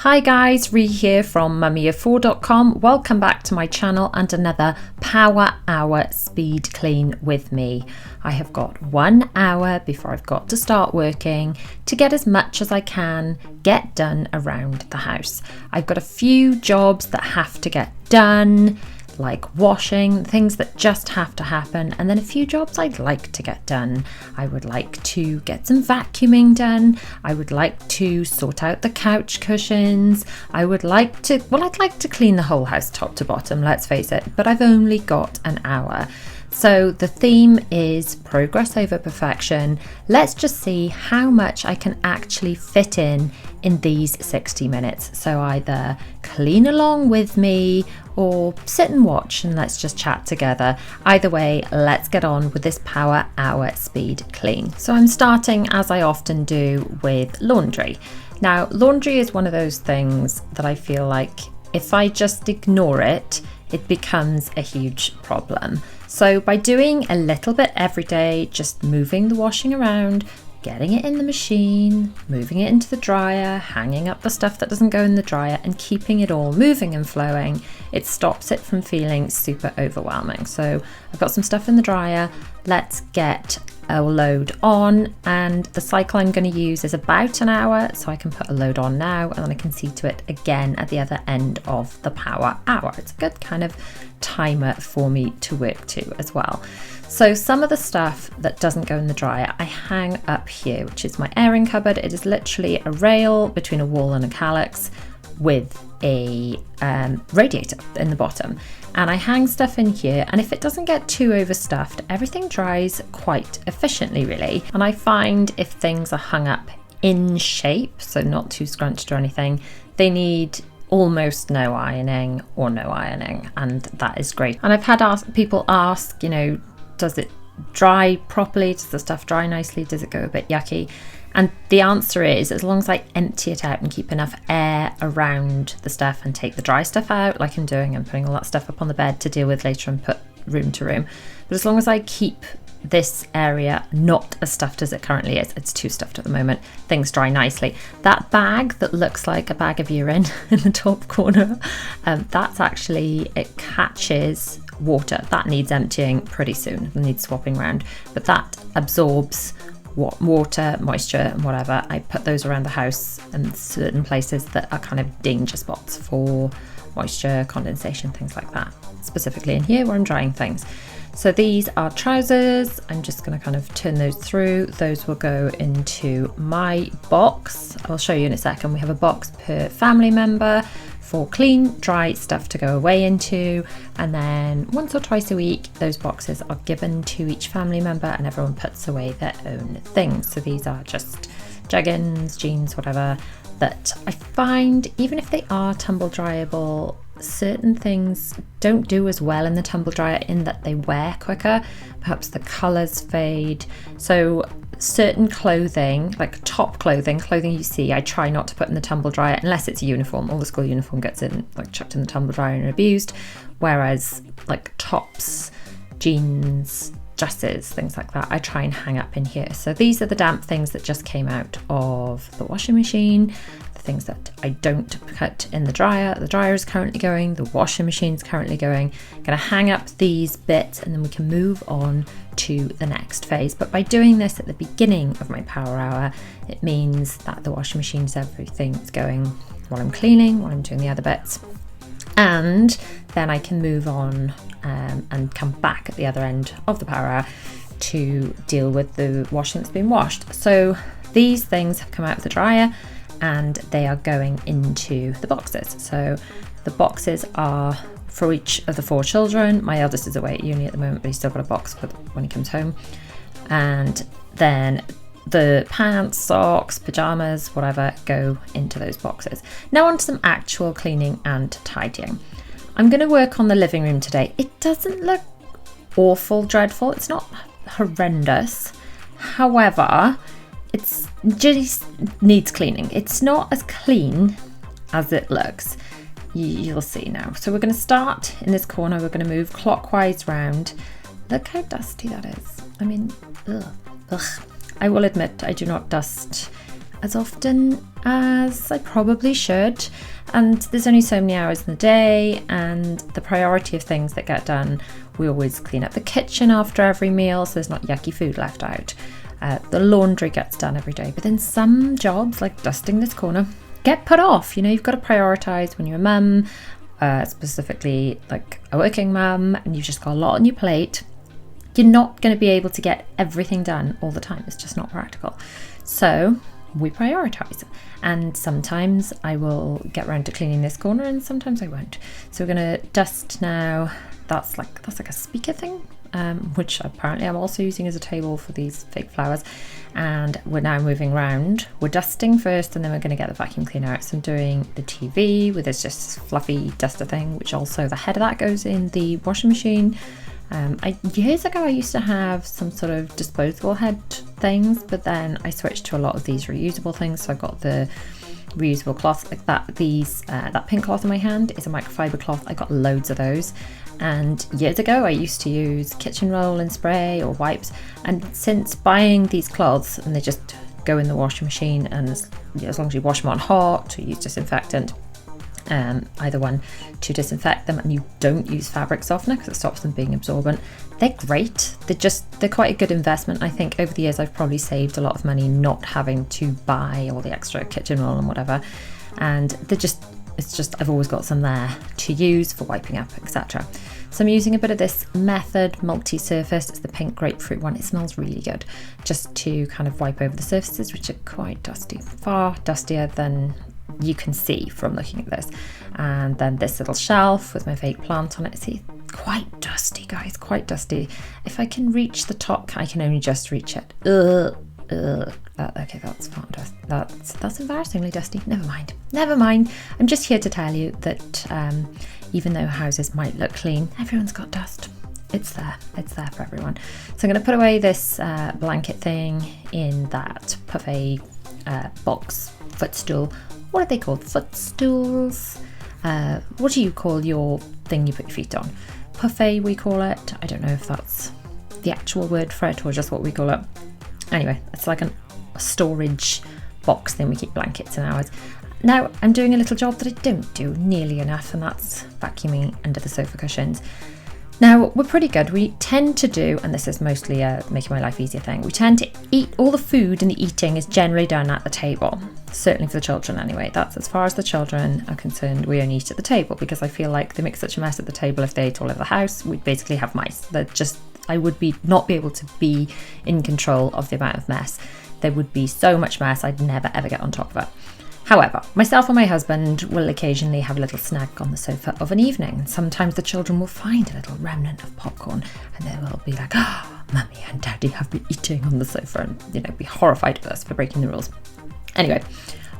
Hi guys, Ree here from mummyof4.com. Welcome back to my channel and another Power Hour speed clean with me. I have got 1 hour before I've got to start working to get as much as I can get done around the house. I've got a few jobs that have to get done, like washing, things that just have to happen, and then a few jobs I'd like to get done. I would like to get some vacuuming done. I would like to sort out the couch cushions. I'd like to clean the whole house top to bottom, let's face it, but I've only got an hour. So the theme is progress over perfection. Let's just see how much I can actually fit in these 60 minutes. So either clean along with me or sit and watch and let's just chat together. Either way, let's get on with this Power Hour speed clean. So I'm starting, as I often do, with laundry. Now, laundry is one of those things that I feel like if I just ignore it, it becomes a huge problem. So by doing a little bit every day, just moving the washing around, getting it in the machine, moving it into the dryer, hanging up the stuff that doesn't go in the dryer and keeping it all moving and flowing, it stops it from feeling super overwhelming. So I've got some stuff in the dryer. Let's get a load on, and the cycle I'm going to use is about an hour, so I can put a load on now and then I can see to it again at the other end of the power hour. It's a good kind of timer for me to work to as well. So some of the stuff that doesn't go in the dryer I hang up here, which is my airing cupboard. It is literally a rail between a wall and a calyx with a radiator in the bottom, and I hang stuff in here, and if it doesn't get too overstuffed, everything dries quite efficiently really. And I find if things are hung up in shape, so not too scrunched or anything, they need almost no ironing or no ironing, and that is great. And I've had people ask, does it dry properly? Does the stuff dry nicely? Does it go a bit yucky? And the answer is, as long as I empty it out and keep enough air around the stuff and take the dry stuff out, like I'm doing, I'm putting all that stuff up on the bed to deal with later and put room to room. But as long as I keep this area not as stuffed as it currently is, it's too stuffed at the moment, things dry nicely. That bag that looks like a bag of urine in the top corner, that's actually, it catches water. That needs emptying pretty soon, it needs swapping around, but that absorbs water, moisture and whatever. I put those around the house and certain places that are kind of danger spots for moisture, condensation, things like that, specifically in here where I'm drying things. So these are trousers. I'm just going to kind of turn those through. Those will go into my box. I'll show you in a second. We have a box per family member for clean, dry stuff to go away into, and then once or twice a week those boxes are given to each family member and everyone puts away their own things. So these are just jeggings, jeans, whatever, that I find even if they are tumble dryable, certain things don't do as well in the tumble dryer in that they wear quicker. Perhaps the colours fade. So certain clothing, like top clothing you see, I try not to put in the tumble dryer unless it's a uniform. All the school uniform gets in, like chucked in the tumble dryer and abused. Whereas like tops, jeans, dresses, things like that, I try and hang up in here. So these are the damp things that just came out of the washing machine, the things that I don't put in the dryer. The dryer is currently going, the washing machine is currently going. I'm going to hang up these bits and then we can move on to the next phase. But by doing this at the beginning of my power hour, it means that the washing machine's everything's going while I'm cleaning, while I'm doing the other bits. And then I can move on and come back at the other end of the power hour to deal with the washing that's been washed. So these things have come out of the dryer and they are going into the boxes. So the boxes are for each of the 4 children. My eldest is away at uni at the moment, but he's still got a box for when he comes home. And then the pants, socks, pajamas, whatever, go into those boxes. Now on to some actual cleaning and tidying. I'm going to work on the living room today. It doesn't look awful, dreadful. It's not horrendous. However, it just needs cleaning. It's not as clean as it looks. You'll see now. So we're going to start in this corner. We're going to move clockwise round. Look how dusty that is. I mean, ugh. I will admit I do not dust as often as I probably should. And there's only so many hours in the day, and the priority of things that get done, we always clean up the kitchen after every meal so there's not yucky food left out. The laundry gets done every day, but then some jobs, like dusting this corner, get put off. You've got to prioritise when you're a mum, specifically like a working mum, and you've just got a lot on your plate. You're not going to be able to get everything done all the time. It's just not practical. So we prioritise, and sometimes I will get around to cleaning this corner and sometimes I won't. So we're going to dust now. That's like a speaker thing, which apparently I'm also using as a table for these fake flowers. And we're now moving around. We're dusting first, and then we're going to get the vacuum cleaner out. So I'm doing the TV with this just fluffy duster thing, which also the head of that goes in the washing machine. Years ago I used to have some sort of disposable head things, but then I switched to a lot of these reusable things. So I've got the reusable cloth like that. That pink cloth in my hand is a microfiber cloth. I got loads of those. And years ago I used to use kitchen roll and spray or wipes, and since buying these cloths, and they just go in the washing machine, and as long as you wash them on hot or use disinfectant, either one, to disinfect them, and you don't use fabric softener because it stops them being absorbent, they're great. They're quite a good investment. I think over the years I've probably saved a lot of money not having to buy all the extra kitchen roll and whatever, and I've always got some there to use for wiping up, etc. So I'm using a bit of this Method multi-surface. It's the pink grapefruit one. It smells really good, just to kind of wipe over the surfaces, which are quite dusty, far dustier than you can see from looking at this. And then this little shelf with my fake plant on it. See, quite dusty, guys, quite dusty. If I can reach the top, I can only just reach it. Okay, that's far dust. That's embarrassingly dusty. Never mind. I'm just here to tell you that even though houses might look clean, everyone's got dust. It's there for everyone. So I'm going to put away this blanket thing in that Puffet box footstool. What are they called? Footstools? What do you call your thing you put your feet on? Puffet, we call it. I don't know if that's the actual word for it or just what we call it. Anyway, it's like a storage box thing we keep blankets and ours. Now I'm doing a little job that I don't do nearly enough, and that's vacuuming under the sofa cushions. Now, we're pretty good. We tend to do, and this is mostly a making my life easier thing, we tend to eat, all the food and the eating is generally done at the table. Certainly for the children anyway. That's as far as the children are concerned, we only eat at the table, because I feel like they make such a mess at the table. If they ate all over the house, we'd basically have mice. I would not be able to be in control of the amount of mess. There would be so much mess, I'd never ever get on top of it. However, myself and my husband will occasionally have a little snack on the sofa of an evening. Sometimes the children will find a little remnant of popcorn and they will be like, Mummy and Daddy have been eating on the sofa, and be horrified of us for breaking the rules. Anyway,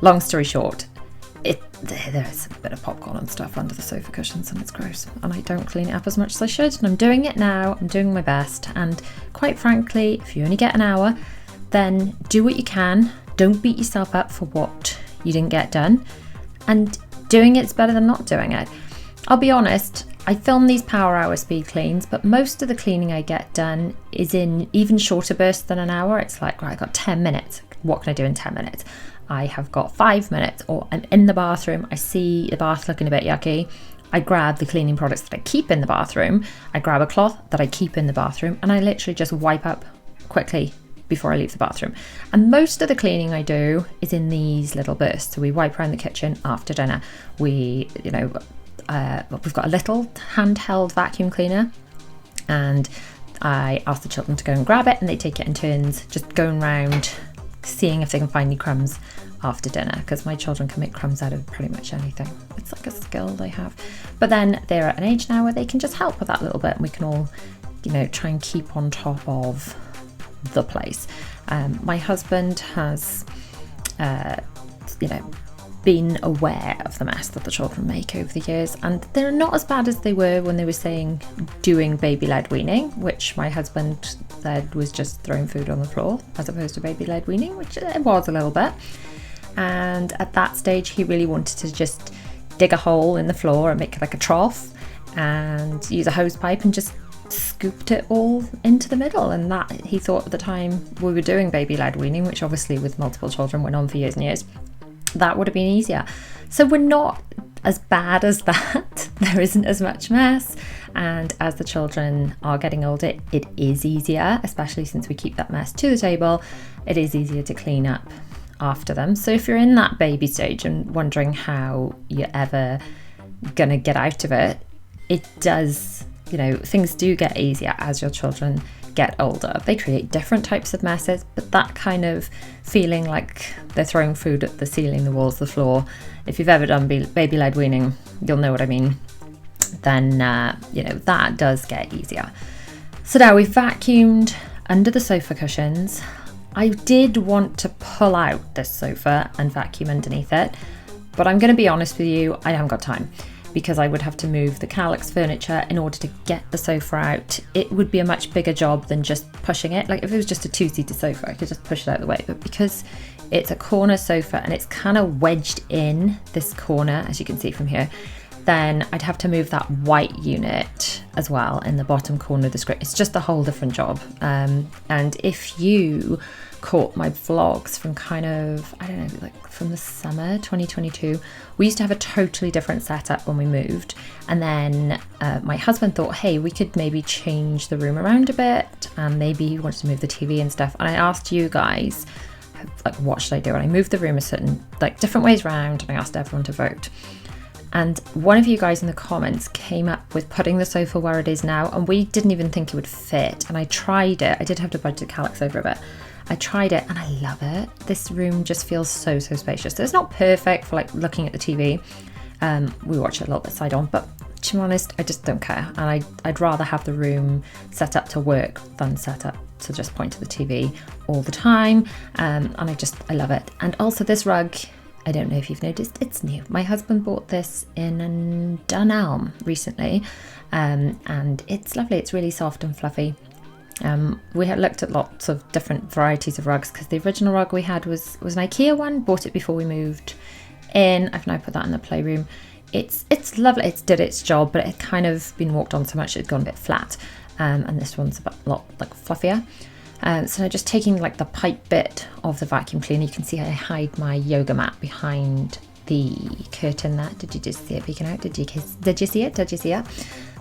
long story short, there is a bit of popcorn and stuff under the sofa cushions, and it's gross, and I don't clean it up as much as I should, and I'm doing it now. I'm doing my best, and quite frankly, if you only get an hour, then do what you can. Don't beat yourself up for what you didn't get done, and doing it's better than not doing it. I'll be honest, I film these power hour speed cleans, but most of the cleaning I get done is in even shorter bursts than an hour. It's like, right, I got 10 minutes. What can I do in 10 minutes? I have got 5 minutes, or I'm in the bathroom. I see the bath looking a bit yucky. I grab the cleaning products that I keep in the bathroom. I grab a cloth that I keep in the bathroom, and I literally just wipe up quickly before I leave the bathroom. And most of the cleaning I do is in these little bursts. So we wipe around the kitchen after dinner. We've got a little handheld vacuum cleaner, and I ask the children to go and grab it, and they take it in turns, just going around seeing if they can find any crumbs after dinner, because my children can make crumbs out of pretty much anything. It's like a skill they have. But then they're at an age now where they can just help with that little bit, and we can all, try and keep on top of the place. My husband has, been aware of the mess that the children make over the years, and they're not as bad as they were when they were doing baby-led weaning, which my husband said was just throwing food on the floor as opposed to baby-led weaning, which it was a little bit. And at that stage, he really wanted to just dig a hole in the floor and make like a trough and use a hose pipe and just scooped it all into the middle. And that, he thought at the time we were doing baby-led weaning, which obviously with multiple children went on for years and years, that would have been easier. So we're not as bad as that. There isn't as much mess. And as the children are getting older, it is easier, especially since we keep that mess to the table. It is easier to clean up after them. So if you're in that baby stage and wondering how you're ever gonna get out of it, it does, things do get easier as your children get older. They create different types of messes, but that kind of feeling like they're throwing food at the ceiling, the walls, the floor, if you've ever done baby-led weaning, you'll know what I mean. Then that does get easier. So now we've vacuumed under the sofa cushions. I did want to pull out this sofa and vacuum underneath it, but I'm going to be honest with you, I haven't got time, because I would have to move the Kallax furniture in order to get the sofa out. It would be a much bigger job than just pushing it. Like if it was just a 2-seater sofa, I could just push it out of the way. But because it's a corner sofa and it's kind of wedged in this corner, as you can see from here, then I'd have to move that white unit as well in the bottom corner of the screen. It's just a whole different job. And if you caught my vlogs from from the summer 2022, we used to have a totally different setup when we moved. And then my husband thought, hey, we could maybe change the room around a bit. And maybe he wanted to move the TV and stuff. And I asked you guys, what should I do? And I moved the room a certain, different ways around, and I asked everyone to vote. And one of you guys in the comments came up with putting the sofa where it is now, and we didn't even think it would fit. And I tried it. I did have to budget Kallax over a bit. I tried it and I love it. This room just feels so spacious. So it's not perfect for looking at the TV. We watch it a little bit side on, but to be honest, I just don't care. And I'd rather have the room set up to work than set up to just point to the TV all the time. And I love it. And also this rug, I don't know if you've noticed, it's new. My husband bought this in Dunelm recently, and it's lovely. It's really soft and fluffy. We had looked at lots of different varieties of rugs because the original rug we had was an IKEA one. Bought it before we moved in. I've now put that in the playroom. It's lovely. It's did its job, but it kind of been walked on so much it's gone a bit flat. And this one's a lot fluffier. So now just taking the pipe bit of the vacuum cleaner, you can see I hide my yoga mat behind the curtain there. Did you just see it peeking out? Did you see it?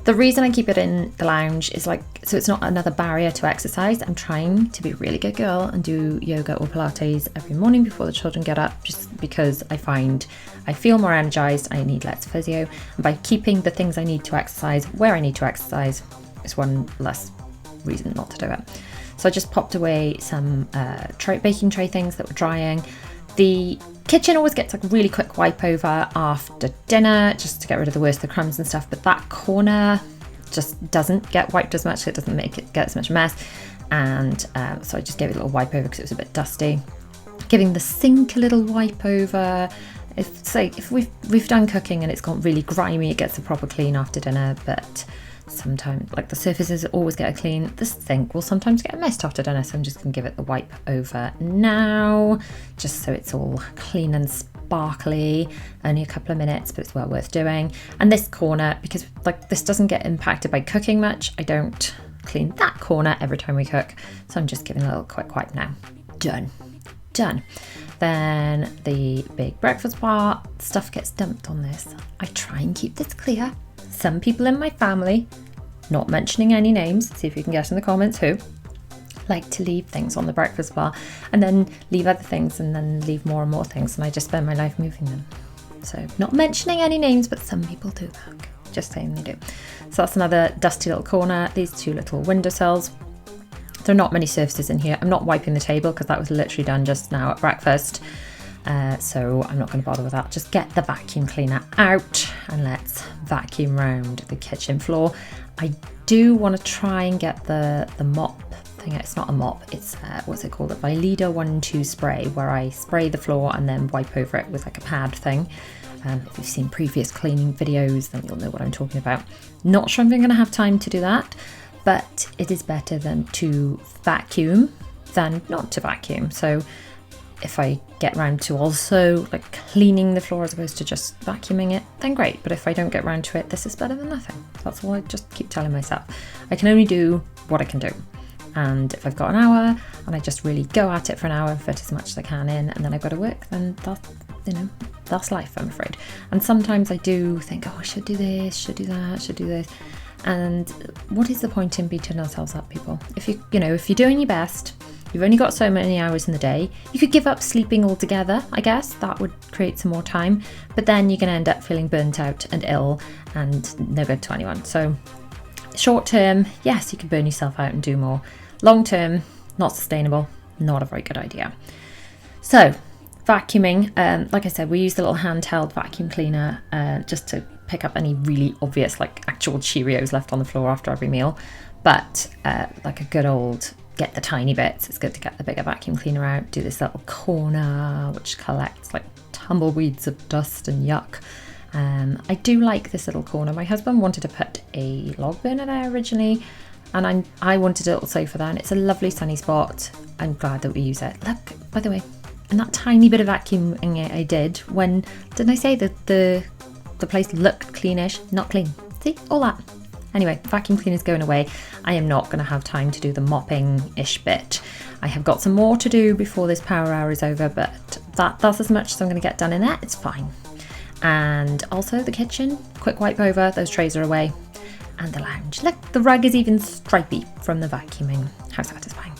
The reason I keep it in the lounge is so it's not another barrier to exercise. I'm trying to be a really good girl and do yoga or Pilates every morning before the children get up, just because I find I feel more energized, I need less physio. And by keeping the things I need to exercise where I need to exercise, it's one less reason not to do it. So I just popped away some baking tray things that were drying. The kitchen always gets a really quick wipe over after dinner, just to get rid of the worst of the crumbs and stuff. But that corner just doesn't get wiped as much. It doesn't get as much mess. And so I just gave it a little wipe over because it was a bit dusty. Giving the sink a little wipe over. If we've done cooking and it's gone really grimy, it gets a proper clean after dinner. But sometimes the surfaces always get a clean. The sink will sometimes get a mist after dinner, so I'm just gonna give it the wipe over now, just so it's all clean and sparkly. Only a couple of minutes, but it's well worth doing. And this corner, because this doesn't get impacted by cooking much, I don't clean that corner every time we cook, so I'm just giving a little quick wipe now. Done. Then the big breakfast bar stuff gets dumped on this. I try and keep this clear. Some people in my family, not mentioning any names, see if you can guess in the comments who, like to leave things on the breakfast bar and then leave other things and then leave more and more things, and I just spend my life moving them. So not mentioning any names, but some people do that. Just saying they do. So that's another dusty little corner. These two little windowsills. There are not many surfaces in here. I'm not wiping the table because that was literally done just now at breakfast. So I'm not going to bother with that. Just get the vacuum cleaner out and let's vacuum round the kitchen floor. I do want to try and get the mop thing. It's not a mop, it's what's it called? A Vileda 1-2 spray, where I spray the floor and then wipe over it with a pad thing. If you've seen previous cleaning videos, then you'll know what I'm talking about. Not sure I'm going to have time to do that, but it is better than to vacuum than not to vacuum. So if I get round to also like cleaning the floor as opposed to just vacuuming it, then great. But if I don't get round to it, this is better than nothing. That's all I just keep telling myself. I can only do what I can do. And if I've got an hour and I just really go at it for an hour and fit as much as I can in, and then I've got to work, then that's, you know, that's life, I'm afraid. And sometimes I do think, oh, I should do this, should do that, should do this. And what is the point in beating ourselves up, people? If if you're doing your best, you've only got so many hours in the day. You could give up sleeping altogether, I guess. That would create some more time. But then you're going to end up feeling burnt out and ill and no good to anyone. So short term, yes, you can burn yourself out and do more. Long term, not sustainable, not a very good idea. So vacuuming, like I said, we use the little handheld vacuum cleaner just to pick up any really obvious like actual Cheerios left on the floor after every meal. But like a good old get the tiny bits, it's good to get the bigger vacuum cleaner out, do this little corner which collects like tumbleweeds of dust and yuck. I do like this little corner. My husband wanted to put a log burner there originally, and I wanted it also for that. And it's a lovely sunny spot. I'm glad that we use it. Look, by the way, and that tiny bit of vacuuming I did, when didn't I say that the place looked cleanish? Not clean. See, all that. Anyway, vacuum cleaner's going away. I am not going to have time to do the mopping-ish bit. I have got some more to do before this power hour is over, but that's as much as I'm going to get done in that. It's fine. And also the kitchen, quick wipe over, those trays are away. And the lounge. Look, the rug is even stripy from the vacuuming. How satisfying.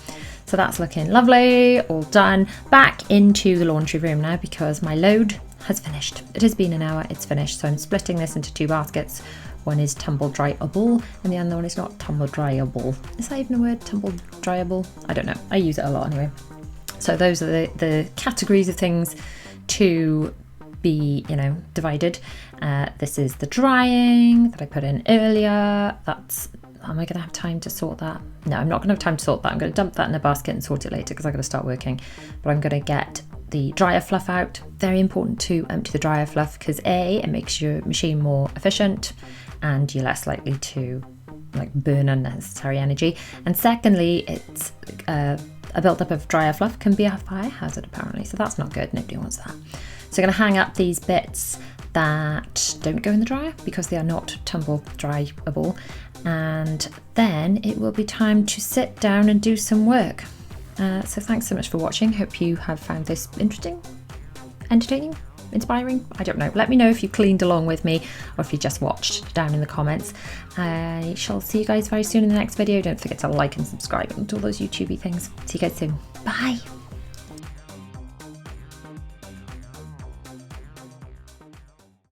So that's looking lovely, all done. Back into the laundry room now because my load has finished. It has been an hour, it's finished. So I'm splitting this into 2 baskets. One is tumble dryable and the other one is not tumble dryable. Is that even a word, tumble dryable? I don't know. I use it a lot anyway. So those are the categories of things to be, divided. This is the drying that I put in earlier. Am I going to have time to sort that? No, I'm not going to have time to sort that. I'm going to dump that in a basket and sort it later because I've got to start working. But I'm going to get the dryer fluff out. Very important to empty the dryer fluff because A, it makes your machine more efficient and you're less likely to burn unnecessary energy. And secondly, it's a build-up of dryer fluff can be a fire hazard apparently. So that's not good. Nobody wants that. So I'm going to hang up these bits that don't go in the dryer because they are not tumble dryable. And then it will be time to sit down and do some work. So thanks so much for watching. Hope you have found this interesting, entertaining, inspiring. I don't know. Let me know if you cleaned along with me or if you just watched down in the comments. I shall see you guys very soon in the next video. Don't forget to like and subscribe and all those YouTubey things. See you guys soon. Bye.